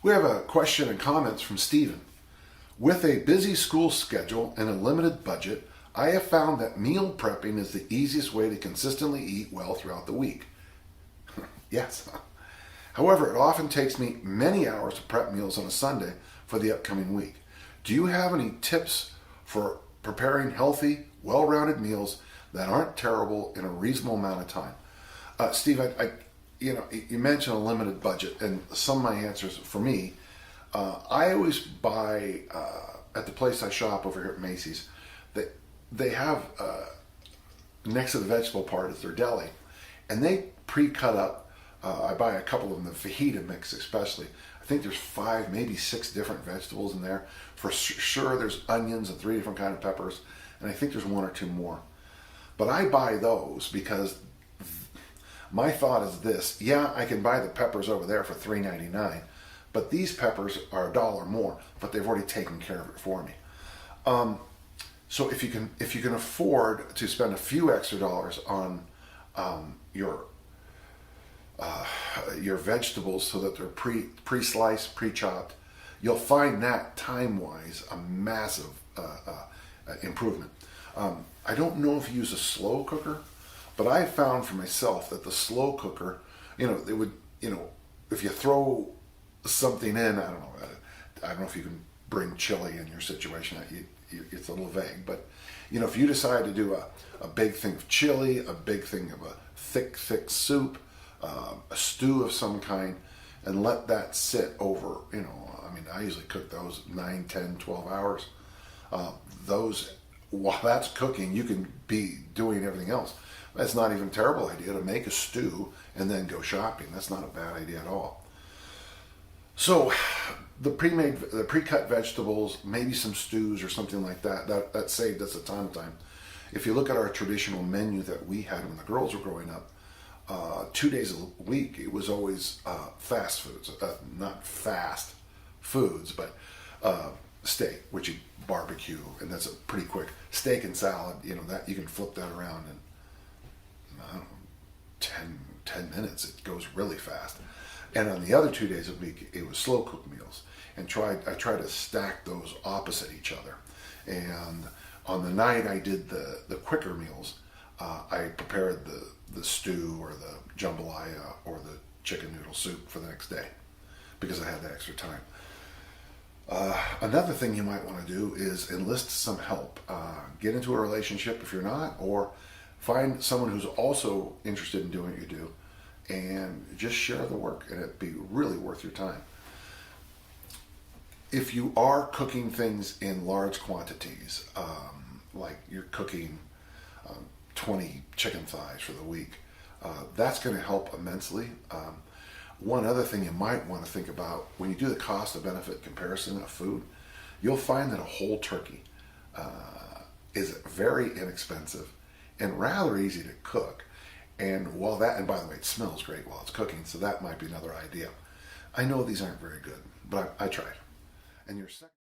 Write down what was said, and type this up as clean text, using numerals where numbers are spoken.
We have a question and comments from Stephen. With a busy school schedule and a limited budget, I have found that meal prepping is the easiest way to consistently eat well throughout the week. Yes. However, it often takes me many hours to prep meals on a Sunday for the upcoming week. Do you have any tips for preparing healthy, well-rounded meals that aren't terrible in a reasonable amount of time? Steve, you mentioned a limited budget, and some of my answers for me, I always buy at the place I shop over here at Macy's. They have next to the vegetable part is their deli, and they pre-cut up. I buy a couple of them, the fajita mix especially. I think there's 5, maybe 6 different vegetables in there. For sure, there's onions and 3 different kind of peppers, and I think there's 1 or 2 more. But I buy those because my thought is this: yeah, I can buy the peppers over there for $3.99, but these peppers are $1 more, but they've already taken care of it for me. So if you can afford to spend a few extra dollars on your vegetables so that they're pre-sliced, pre-chopped, you'll find that time-wise a massive improvement. I don't know if you use a slow cooker, but I found for myself that the slow cooker, it would, if you throw something in, I don't know if you can bring chili in your situation. It's a little vague, but if you decide to do a big thing of chili, a big thing of a thick soup, a stew of some kind, and let that sit over, I usually cook those 9, 10, 12 hours. While that's cooking, you can be doing everything else. That's not even a terrible idea to make a stew and then go shopping. That's not a bad idea at all. So the pre-cut vegetables, maybe some stews or something like that saved us a ton of time. If you look at our traditional menu that we had when the girls were growing up, 2 days a week, it was always fast foods. Not fast foods, but steak, which you barbecue, and that's a pretty quick steak and salad. That you can flip that around in, I don't know, 10 minutes. It goes really fast. And on the other 2 days a week, it was slow cooked meals, and I tried to stack those opposite each other. And on the night I did the quicker meals, I prepared the stew or the jambalaya or the chicken noodle soup for the next day because I had that extra time. Another thing you might want to do is enlist some help. Get into a relationship if you're not, or find someone who's also interested in doing what you do, and just share the work, and it'd be really worth your time. If you are cooking things in large quantities, like you're cooking 20 chicken thighs for the week, that's going to help immensely. One other thing you might want to think about when you do the cost of benefit comparison of food, you'll find that a whole turkey is very inexpensive and rather easy to cook. And by the way, it smells great while it's cooking, so that might be another idea. I know these aren't very good, but I tried. And your second